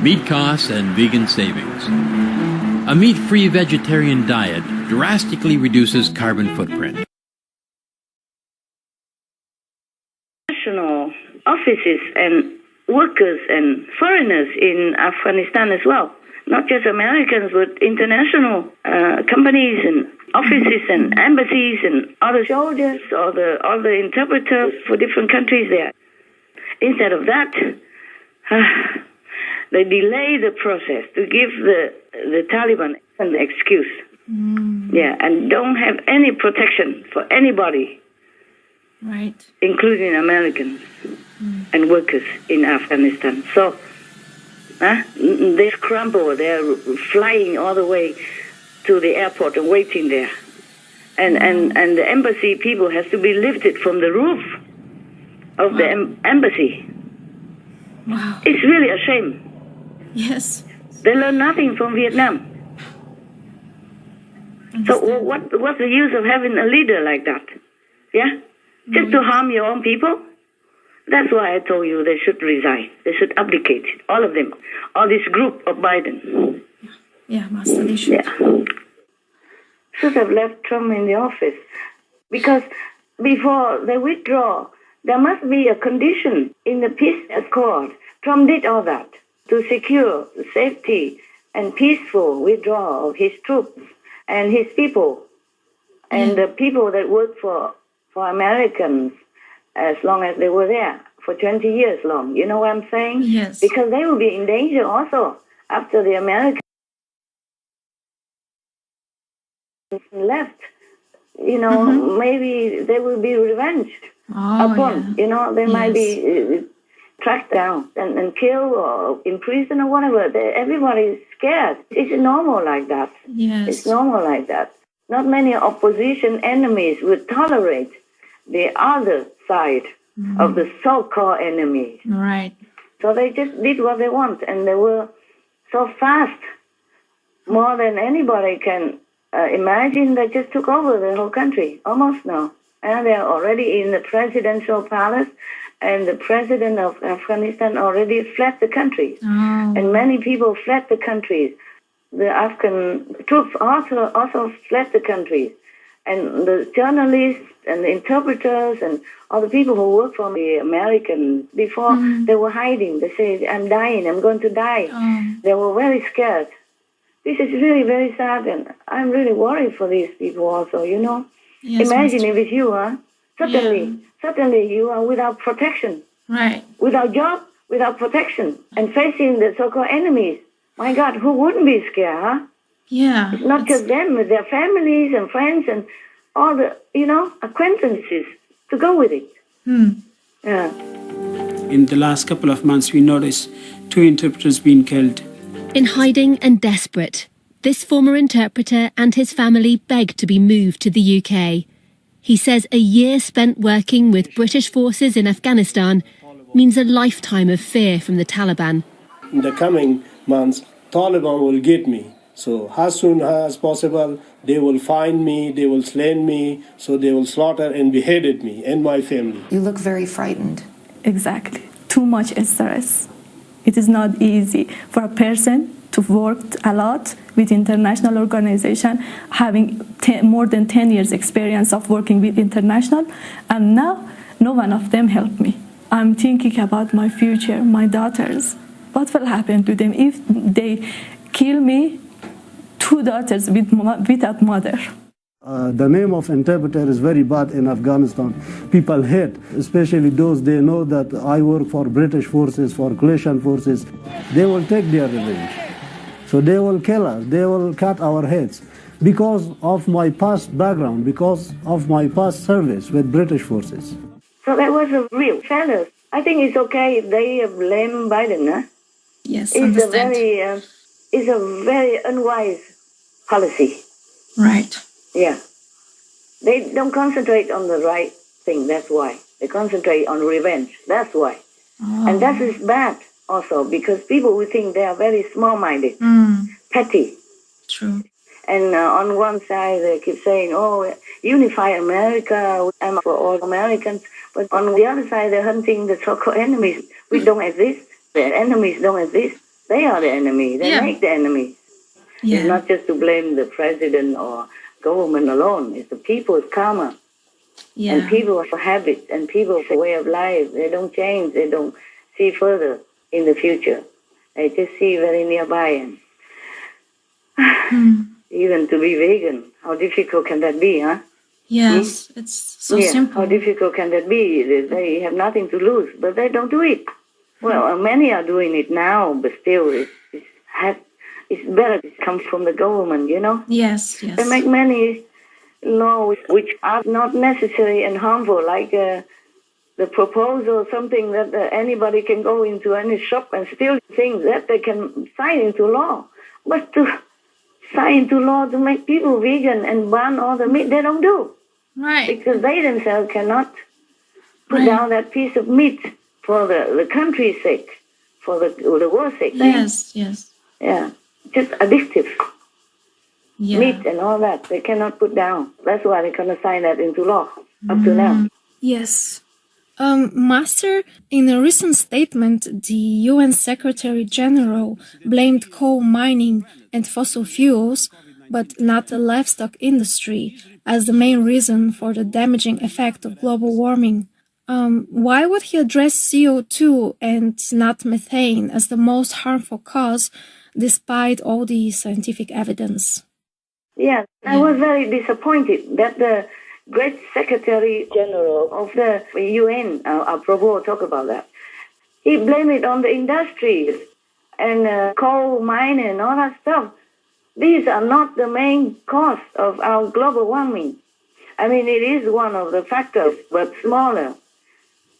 Meat costs and vegan savings. A meat-free vegetarian diet drastically reduces carbon footprint. National offices and workers and foreigners in Afghanistan as well. Not just Americans, but international companies and offices and embassies and other soldiers or the interpreters for different countries there. Instead of that, they delay the process to give the Taliban an excuse. Yeah, and don't have any protection for anybody. Right. Including Americans and workers in Afghanistan. So they scramble, they're flying all the way to the airport and waiting there. And the embassy people has to be lifted from the roof of the embassy. Wow. It's really a shame. Yes. They learn nothing from Vietnam. So what's the use of having a leader like that? Yeah? Just to harm your own people? That's why I told you they should resign. They should abdicate. All of them. All this group of Biden. Yeah, Master, they should. Yeah. Should have left Trump in the office. Because before they withdraw, there must be a condition in the peace accord. Trump did all that to secure the safety and peaceful withdrawal of his troops and his people and the people that work for Americans as long as they were there for 20 years long. You know what I'm saying? Yes. Because they will be in danger also after the Americans left. You know, maybe they will be revenged upon. You know, they might be tracked down and killed or in prison or whatever. Everybody's scared. It's normal like that. Yes. It's normal like that. Not many opposition enemies would tolerate the other side of the so-called enemy. Right. So they just did what they want, and they were so fast, more than anybody can imagine. They just took over the whole country, almost now. And they're already in the presidential palace, and the president of Afghanistan already fled the country. And many people fled the country. The Afghan troops also fled the country. And the journalists and the interpreters and all the people who work for the Americans before, they were hiding. They said, I'm dying, I'm going to die. They were very scared. This is really very sad, and I'm really worried for these people also, you know. Yes, imagine if it's you, suddenly you are without protection. Right. Without job, without protection, and facing the so-called enemies. My God, who wouldn't be scared, huh? Yeah. It's not just them, but their families and friends and all the, acquaintances to go with it. Yeah. In the last couple of months, we noticed 2 interpreters being killed. In hiding and desperate, this former interpreter and his family begged to be moved to the UK. He says a year spent working with British forces in Afghanistan means a lifetime of fear from the Taliban. In the coming months, Taliban will get me. So as soon as possible, they will find me, they will slay me, so they will slaughter and beheaded me and my family. You look very frightened. Exactly. Too much stress. It is not easy for a person to work a lot with international organization, having more than 10 years experience of working with international, and now no one of them helped me. I'm thinking about my future, my daughters. What will happen to them if they kill me? 2 daughters without mother. The name of interpreter is very bad in Afghanistan. People hate, especially those they know that I work for British forces, for coalition forces. They will take their revenge. So they will kill us, they will cut our heads because of my past background, because of my past service with British forces. So that was a real failure. I think it's okay if they blame Biden, huh? Yes, It's a very unwise policy. Right. Yeah. They don't concentrate on the right thing, that's why. They concentrate on revenge, that's why. And that is bad also, because people will think they are very small-minded, petty. True. And on one side, they keep saying, unify America, I'm for all Americans. But on the other side, they're hunting the so-called enemies. We don't exist. The enemies don't exist. They are the enemy. They make the enemy. Yeah. It's not just to blame the president or government alone. It's the people's karma. Yeah. And people for habits and people for way of life. They don't change. They don't see further in the future. They just see very nearby. And even to be vegan, how difficult can that be, huh? Yes, it's so simple. How difficult can that be? They have nothing to lose, but they don't do it. Well, many are doing it now, but still, it's better to come from the government, you know? Yes. They make many laws which are not necessary and harmful, like the proposal, something that anybody can go into any shop and steal things that they can sign into law. But to sign into law to make people vegan and ban all the meat, they don't do. Right. Because they themselves cannot put down that piece of meat for the country's sake, for the world's sake. Yes. Yeah, just addictive. Yeah. Meat and all that, they cannot put down. That's why they cannot sign that into law up to now. Yes. Master, in a recent statement, the UN Secretary General blamed coal mining and fossil fuels, but not the livestock industry, as the main reason for the damaging effect of global warming. Why would he address CO2 and not methane as the most harmful cause, despite all the scientific evidence? Yeah, I was very disappointed that the Great Secretary General of the UN, Prabhu, talk about that. He blamed it on the industries and coal mining and all that stuff. These are not the main cause of our global warming. I mean, it is one of the factors, but smaller,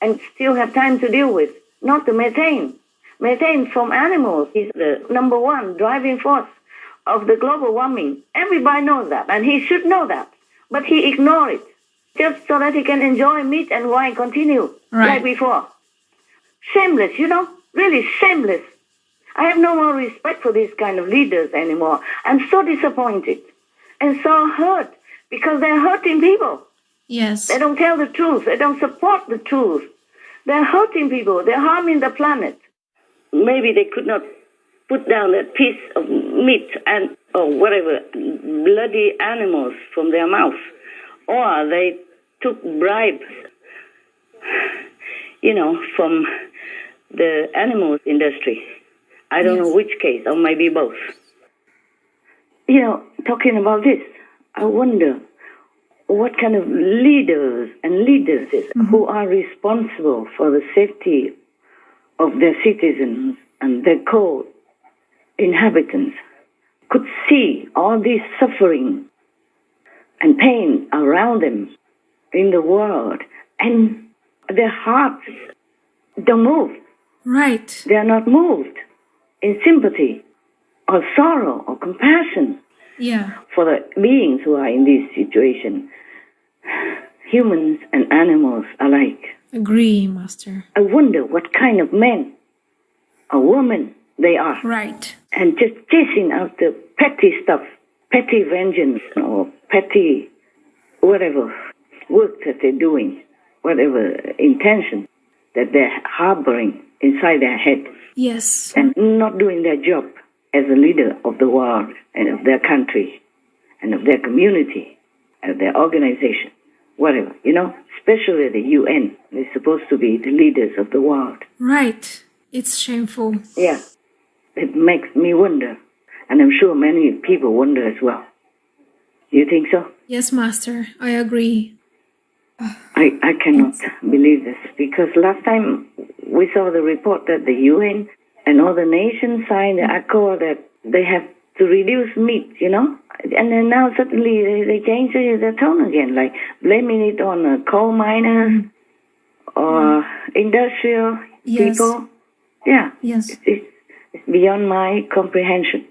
and still have time to deal with. Not the methane. Methane from animals is the number one driving force of the global warming. Everybody knows that, and he should know that. But he ignored it, just so that he can enjoy meat and wine continue like before. Shameless, you know, really shameless. I have no more respect for these kind of leaders anymore. I'm so disappointed and so hurt because they're hurting people. Yes. They don't tell the truth. They don't support the truth. They're hurting people. They're harming the planet. Maybe they could not put down that piece of meat and or whatever, bloody animals from their mouth. Or they took bribes, you know, from the animals industry. I don't know which case, or maybe both. You know, talking about this, I wonder what kind of leaders and leaders who are responsible for the safety of their citizens and their co-inhabitants could see all this suffering and pain around them in the world, and their hearts don't move. Right. They are not moved in sympathy or sorrow or compassion for the beings who are in this situation. Humans and animals alike. Agree, Master. I wonder what kind of men or women they are. Right. And just chasing after petty stuff, petty vengeance or petty whatever work that they're doing, whatever intention that they're harboring inside their head. Yes. And not doing their job as a leader of the world and of their country and of their community and of their organization, whatever, you know, especially the UN. They're supposed to be the leaders of the world. Right. It's shameful. Yeah. It makes me wonder. And I'm sure many people wonder as well. You think so? Yes, Master. I agree. I cannot believe this, because last time we saw the report that the UN and all the nations signed the accord that they have to reduce meat, you know? And then now suddenly they change their tone again, like blaming it on coal miners or industrial people. Yeah. Yes. It's beyond my comprehension.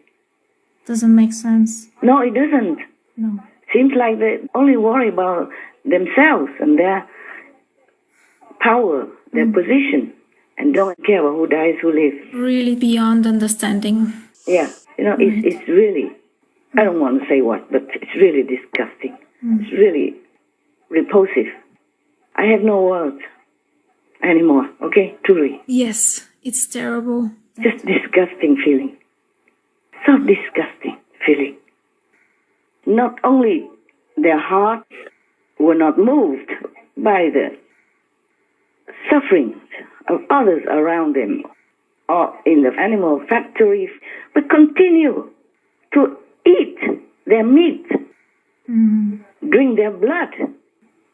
Doesn't make sense. No, it doesn't. No. Seems like they only worry about themselves and their power, their position, and don't care about who dies, who lives. Really beyond understanding. Yeah, you know, it's really, I don't want to say what, but it's really disgusting. It's really repulsive. I have no words anymore, okay? Truly. Yes, it's terrible. Just disgusting feeling. So disgusting feeling. Not only their hearts were not moved by the sufferings of others around them or in the animal factories, but continue to eat their meat, drink their blood,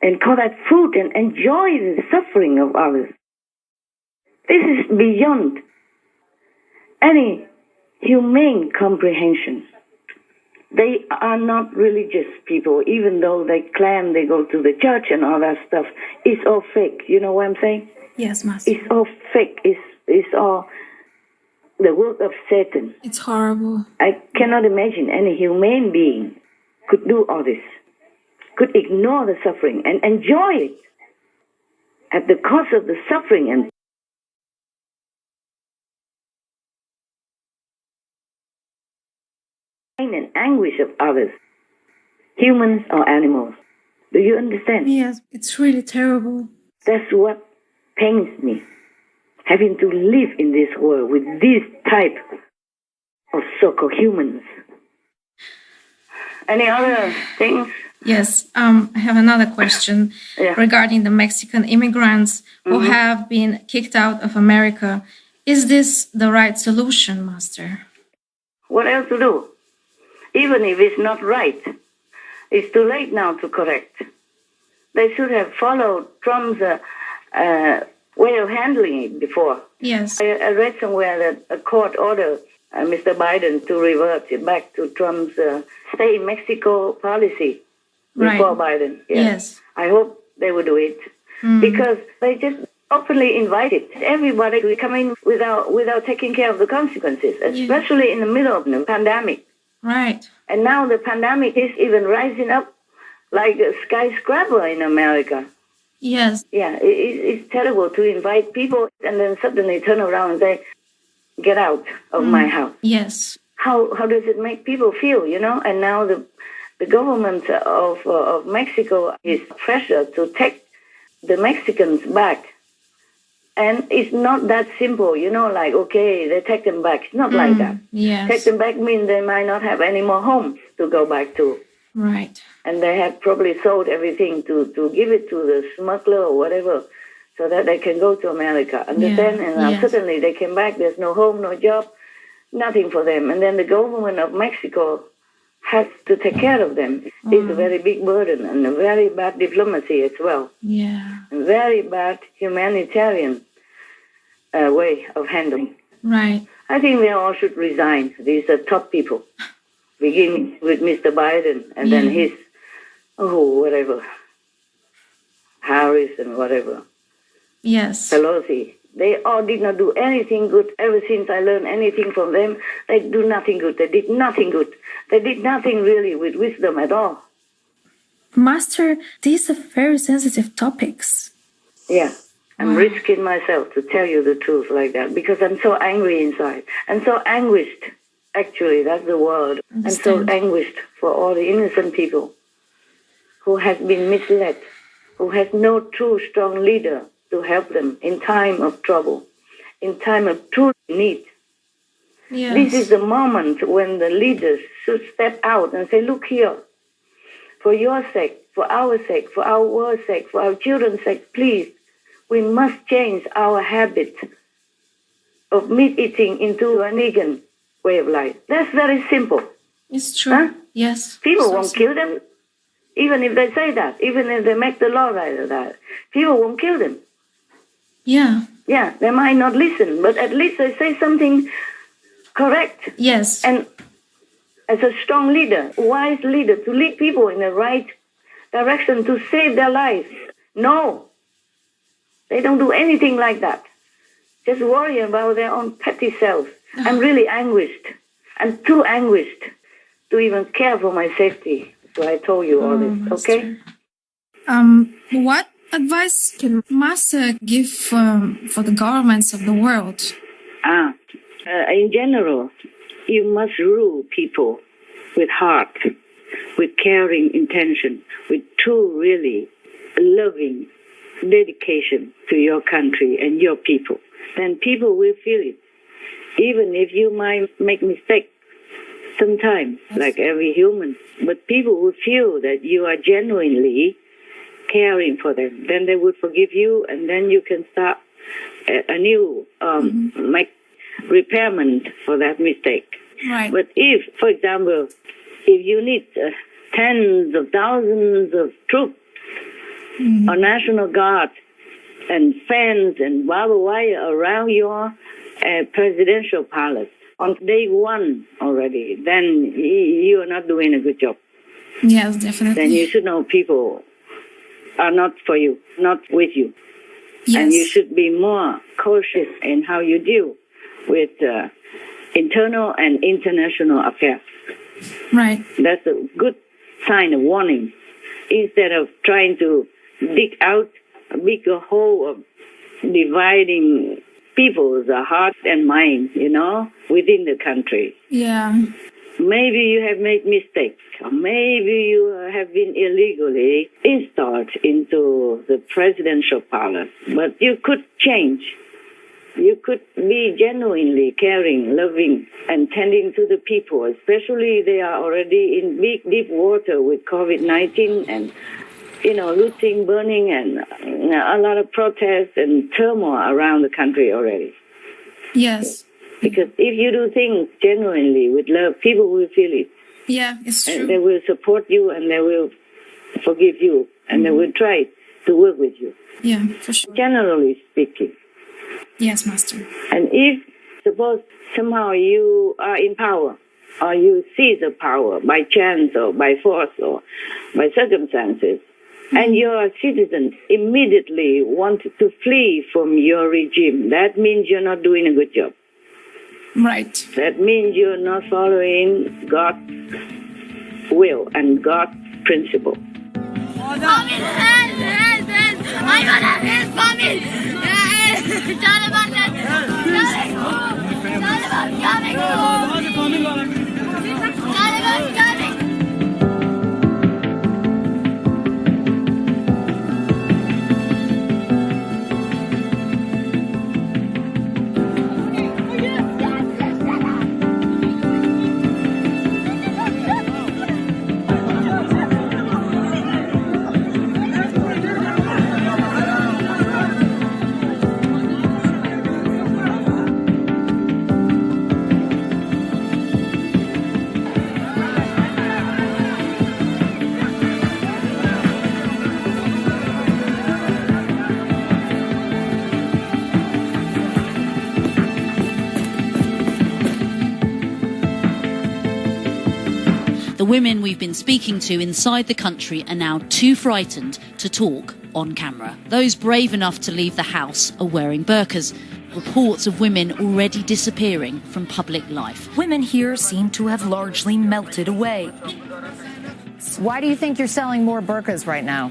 and call that food and enjoy the suffering of others. This is beyond any humane comprehension. They are not religious people, even though they claim they go to the church and all that stuff. It's all fake. You know what I'm saying? Yes, Master. It's all fake. It's all the work of Satan. It's horrible. I cannot imagine any humane being could do all this, could ignore the suffering and enjoy it at the cost of the suffering and pain and anguish of others, humans or animals. Do you understand? Yes, it's really terrible. That's what pains me, having to live in this world with this type of so-called humans. Any other things? Yes, I have another question regarding the Mexican immigrants who have been kicked out of America. Is this the right solution, Master? What else to do? Even if it's not right, it's too late now to correct. They should have followed Trump's way of handling it before. Yes. I read somewhere that a court ordered Mr. Biden to revert it back to Trump's stay in Mexico policy before Biden. Yes. I hope they will do it because they just openly invited everybody to come in without taking care of the consequences, especially in the middle of the pandemic. Right. And now the pandemic is even rising up like a skyscraper in America. Yes. Yeah, it's terrible to invite people and then suddenly turn around and say, get out of my house. Yes. How does it make people feel, you know? And now the government of Mexico is pressured to take the Mexicans back. And it's not that simple, you know, like, okay, they take them back. It's not like that. Yes. Take them back means they might not have any more homes to go back to. Right. And they have probably sold everything to give it to the smuggler or whatever so that they can go to America. Understand? And now suddenly they came back. There's no home, no job, nothing for them. And then the government of Mexico has to take care of them. It's a very big burden and a very bad diplomacy as well. Yeah. A very bad humanitarian way of handling. Right. I think they all should resign. These are top people, beginning with Mr. Biden and then his, whatever, Harris and whatever. Yes. Pelosi. They all did not do anything good. Ever since I learned anything from them, they do nothing good. They did nothing good. They did nothing really with wisdom at all. Master, these are very sensitive topics. Yeah. I'm risking myself to tell you the truth like that because I'm so angry inside. I'm so anguished. Actually, that's the word. I'm so anguished for all the innocent people who has been misled, who has no true strong leader to help them in time of trouble, in time of true need. Yes. This is the moment when the leaders should step out and say, look here, for your sake, for our sake, for our world's sake, for our children's sake, please, we must change our habit of meat eating into a vegan way of life. That's very simple. It's true. Huh? Yes. People won't kill them, even if they say that, even if they make the law like that. People won't kill them. Yeah. Yeah, they might not listen, but at least they say something correct. Yes. And as a strong leader, wise leader, to lead people in the right direction to save their lives. No. They don't do anything like that. Just worry about their own petty selves. I'm really anguished. I'm too anguished to even care for my safety. So I told you all this, okay? What advice can Master give for the governments of the world? In general, you must rule people with heart, with caring intention, with true, really loving dedication to your country and your people, then people will feel it. Even if you might make mistakes sometimes, like every human, but people will feel that you are genuinely caring for them. Then they will forgive you, and then you can start a new repairment for that mistake. Right. But if, for example, if you need tens of thousands of troops or National Guard and fence and barbed wire around your presidential palace on day one already, then you are not doing a good job. Yes, definitely. Then you should know people are not for you, not with you. Yes. And you should be more cautious in how you deal with internal and international affairs. Right. That's a good sign of warning. Instead of trying to dig out a bigger hole of dividing people's heart and mind, within the country. Yeah. Maybe you have made mistakes, or maybe you have been illegally installed into the presidential palace, but you could change. You could be genuinely caring, loving, and tending to the people, especially they are already in big, deep water with COVID-19 and, looting, burning, and a lot of protests and turmoil around the country already. Yes. Because if you do things genuinely with love, people will feel it. Yeah, it's true. And they will support you, and they will forgive you, and they will try to work with you. Yeah, for sure. Generally speaking. Yes, Master. And if, suppose, somehow you are in power, or you seize the power by chance or by force or by circumstances, and your citizens immediately want to flee from your regime, that means you're not doing a good job. Right. That means you're not following God's will and God's principle. The women we've been speaking to inside the country are now too frightened to talk on camera. Those brave enough to leave the house are wearing burqas. Reports of women already disappearing from public life. Women here seem to have largely melted away. Why do you think you're selling more burqas right now?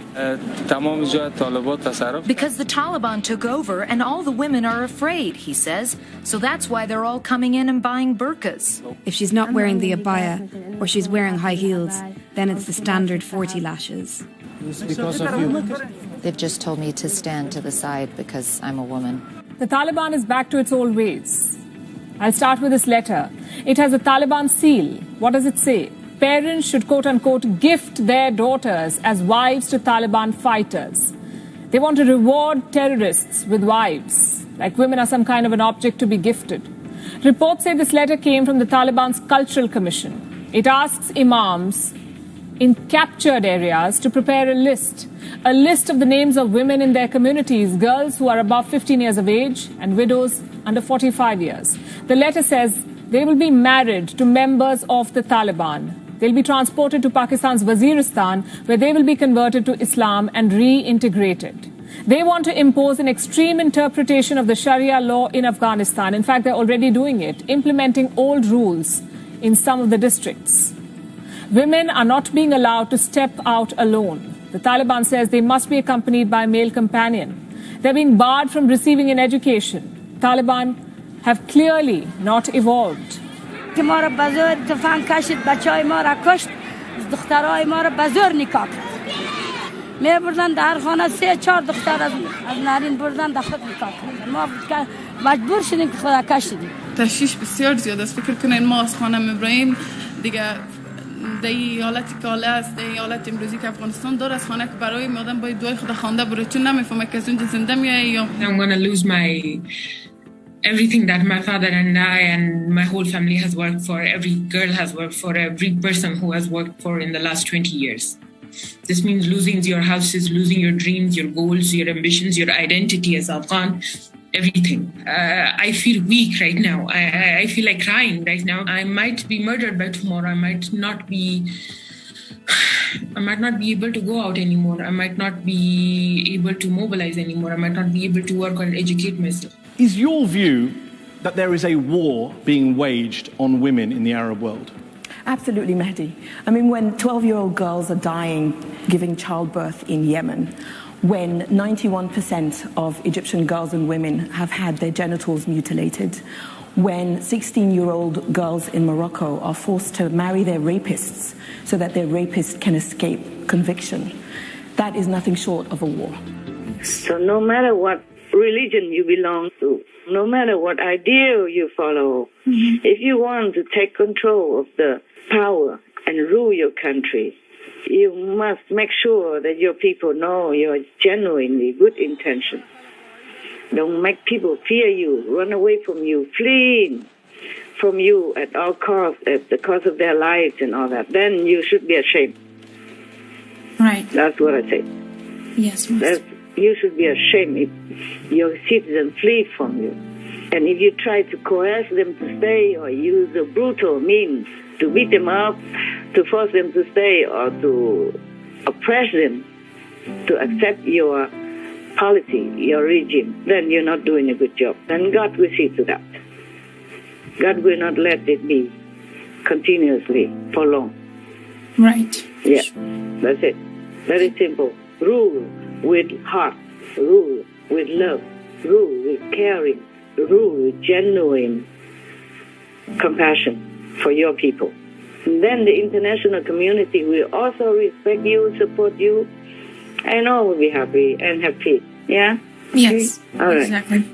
Because the Taliban took over and all the women are afraid, he says. So that's why they're all coming in and buying burqas. If she's not wearing the abaya or she's wearing high heels, then it's the standard 40 lashes. It's because of you. They've just told me to stand to the side because I'm a woman. The Taliban is back to its old ways. I'll start with this letter. It has a Taliban seal. What does it say? Parents should, quote-unquote, gift their daughters as wives to Taliban fighters. They want to reward terrorists with wives, like women are some kind of an object to be gifted. Reports say this letter came from the Taliban's Cultural Commission. It asks imams in captured areas to prepare a list of the names of women in their communities, girls who are above 15 years of age and widows under 45 years. The letter says they will be married to members of the Taliban. They'll be transported to Pakistan's Waziristan, where they will be converted to Islam and reintegrated. They want to impose an extreme interpretation of the Sharia law in Afghanistan. In fact, they're already doing it, implementing old rules in some of the districts. Women are not being allowed to step out alone. The Taliban says they must be accompanied by a male companion. They're being barred from receiving an education. Taliban have clearly not evolved. می بردن در خانه 3-4 دختر از نارین بردن داخل کار ما مجبور شدیم که خدا کشیدیم. تشویش بسیار زیاد است. فکر کنین ما از خانه میبریم دیگه دی حالتی کاله است، دی حالت امروزی که افغانستان داره از خانه که برای آدم باید دوای خدا خوانده بره چون نمیفهمه که از اونجا زنده میای یا I'm going to lose my everything that my father and I and my whole family has worked for, every girl has worked for, every person who has worked for in the last 20 years. This means losing your houses, losing your dreams, your goals, your ambitions, your identity as Afghan, everything. I feel weak right now. I feel like crying right now. I might be murdered by tomorrow. I might not be able to go out anymore. I might not be able to mobilize anymore. I might not be able to work or educate myself. Is your view that there is a war being waged on women in the Arab world? Absolutely, Mehdi. I mean, when 12-year-old girls are dying giving childbirth in Yemen, when 91% of Egyptian girls and women have had their genitals mutilated, when 16-year-old girls in Morocco are forced to marry their rapists so that their rapist can escape conviction, that is nothing short of a war. So no matter what religion you belong to, no matter what idea you follow, if you want to take control of the power and rule your country, you must make sure that your people know your genuinely good intention. Don't make people fear you, run away from you, flee from you at all costs, at the cost of their lives and all that. Then you should be ashamed. Right. That's what I say. Yes, you should be ashamed if your citizens flee from you. And if you try to coerce them to stay or use a brutal means to beat them up, to force them to stay or to oppress them, to accept your policy, your regime, then you're not doing a good job. Then God will see to that. God will not let it be continuously for long. Right. Yeah, that's it. Very simple. Rule with heart, rule with love, rule with caring, rule with genuine compassion for your people. And then the international community will also respect you, support you, and all will be happy and have peace. Yeah? Yes, all right. Exactly.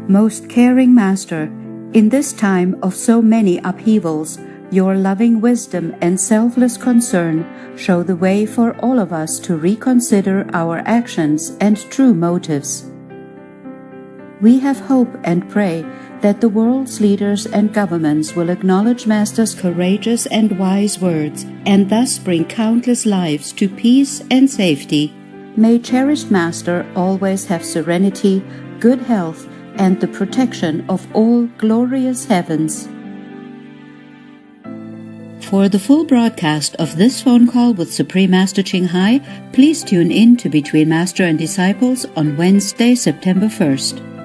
Most caring Master, in this time of so many upheavals, your loving wisdom and selfless concern show the way for all of us to reconsider our actions and true motives. We have hope and pray that the world's leaders and governments will acknowledge Master's courageous and wise words and thus bring countless lives to peace and safety. May cherished Master always have serenity, good health, and the protection of all glorious heavens. For the full broadcast of this phone call with Supreme Master Ching Hai, please tune in to Between Master and Disciples on Wednesday, September 1st.